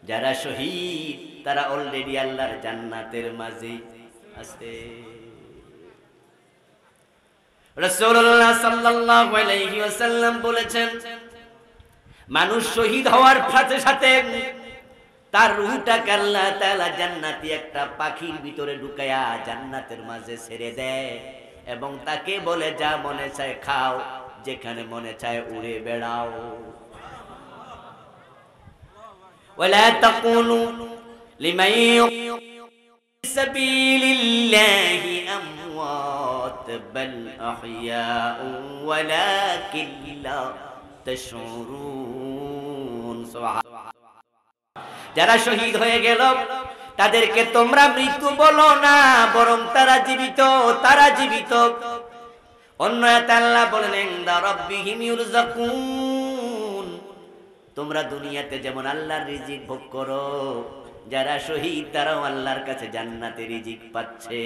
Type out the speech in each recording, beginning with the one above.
যারা শহীদ তারা অলরেডি আল্লাহর জান্নাতের মাঝে আছে। রাসূলুল্লাহ সাল্লাল্লাহু আলাইহি ওয়াসাল্লাম বলেছেন, মানুষ শহীদ হওয়ার সাথে সাথে তার রূহটাকে আল্লাহ তাআলা জান্নাতি একটা পাখির ভিতরে ঢুকায়া জান্নাতের মাঝে ছেড়ে দেয় এবং তাকে বলে, যা মনে চায় খাও, যেখানে মনে চায় উড়ে বেড়াও। ওয়ালা তাকুনু লিমান ফি সাবিলিল্লাহি আমওয়াত বাল আহইয়াউ ওয়ালাকিন লা তাশউরুন। যারা শহীদ হয়ে গেল তাদেরকে তোমরা মৃত্যু বলো না, বরং তারা জীবিত, তারা জীবিত। অন্য আয়াতে আল্লাহ বলেন, ইনদা রাব্বিহিম ইউরযাকুন, তোমরা দুনিয়াতে যেমন আল্লাহর রিজিক ভোগ করো, যারা শহীদ তারাও আল্লাহর কাছে জান্নাতে রিজিক পাচ্ছে।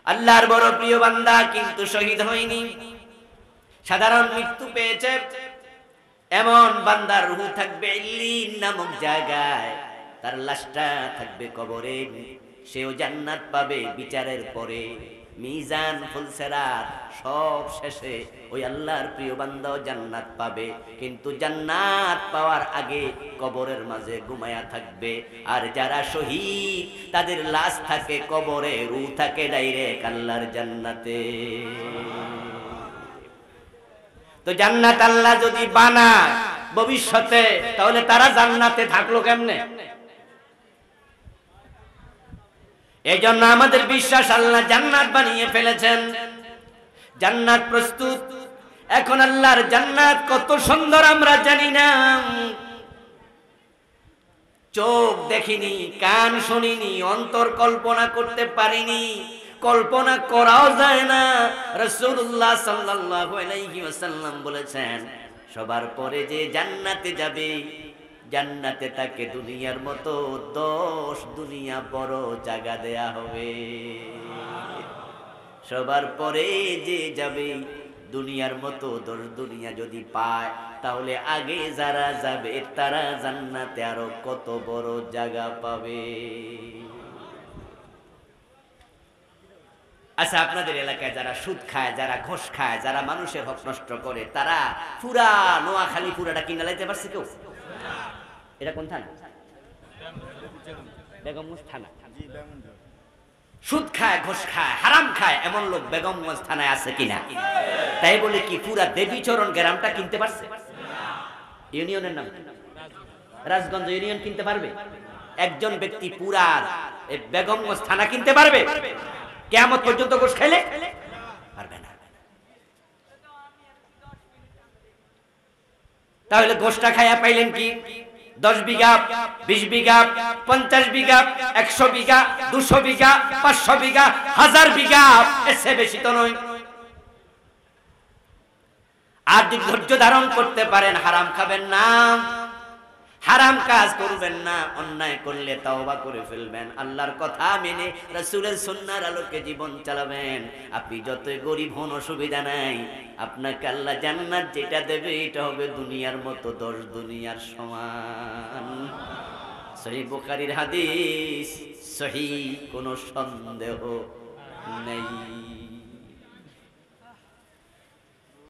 আল্লাহর বড় প্রিয় বান্দা কিন্তু শহীদ হয়নি, সাধারণ মৃত্যু পেয়েছে। এমন বান্দার রূহ থাকবে ইল্লিন নামক জায়গায়, তার লাশটা থাকবে কবরে, সেও জান্নাত পাবে বিচারের পরে। মিজান ফুলসেরাত সব শেষে ওই আল্লাহর প্রিয় বান্দাও জান্নাত পাবে, কিন্তু জান্নাত পাওয়ার আগে কবরের মাঝে ঘুমায়া থাকবে। আর যারা শহীদ তাদের লাশ থাকে কবরে, রূহ থাকে ডাইরেক্ট আল্লাহর জান্নাতে। তো জান্নাত আল্লাহ যদি বানায় ভবিষ্যতে, তাহলে তারা জান্নাতে থাকলো কেমনে? এই জন্য আমাদের বিশ্বাস, আল্লাহ জান্নাত বানিয়ে ফেলেছেন, জান্নাত প্রস্তুত। এখন আল্লাহর জান্নাত কত সুন্দর আমরা জানি না, চোখ দেখিনি, কান শুনিনি, অন্তর কল্পনা করতে পারিনি, কল্পনা করাও যায় না। রাসূলুল্লাহ সাল্লাল্লাহু আলাইহি ওয়াসাল্লাম বলেছেন, সবার পরে যে জান্নাতে যাবে, জান্নাতে তাকে দুনিয়ার মতো 10 দুনিয়া বড় জায়গা দেয়া হবে। সবার পরে যে যাবে দুনিয়ার মতো 10 দুনিয়া যদি পায়, তাহলে আগে যারা যাবে তারা জান্নাতে আরো কত বড় জায়গা পাবে। আচ্ছা, আপনাদের এলাকায় যারা সুদ খায়, যারা ঘুষ খায়, যারা মানুষের হক নষ্ট করে, তারা পুরা নোয়াখালী পুরাটা কিনা লাইতে পারছে কেউ? এটা কোন থানা? বেগমগঞ্জ থানা। সুদ খায়, ঘুষ খায়, হারাম খায় এমন লোক বেগমগঞ্জ থানায় আছে কিনা? তাই বলে কি পুরা দেবীচরণ গ্রামটা কিনতে পারছে? ইউনিয়নের নাম রাজগঞ্জ ইউনিয়ন কিনতে পারবে? একজন ব্যক্তি পুরা বেগমগঞ্জ থানা কিনতে পারবে? কিয়ামত পর্যন্ত ঘুষ খাইলে পারবে না। তাহলে ঘুষটা খাইয়া পাইলেন কি? 10 বিঘা, 20 বিঘা, 50 বিঘা, 100 বিঘা, 200 বিঘা, 500 বিঘা, 1000 বিঘা, এসে বেশি তো নয়। আর যদি ধৈর্য ধারণ করতে পারেন, হারাম খাবেন না, হারাম কাজ করবেন না, অন্যায় করলে তাওবা করে ফেলবেন, আল্লাহর কথা মেনে রাসূলের সুন্নাহর আলোকে জীবন চালাবেন। আপনি যতই গরিব হন অসুবিধা নাই, আপনাকে আল্লাহ জান্নাত যেটা দেবে এটা হবে দুনিয়ার মতো 10 দুনিয়ার সমান। সহিহ বুখারীর হাদিস, সহিহ, কোনো সন্দেহ নেই।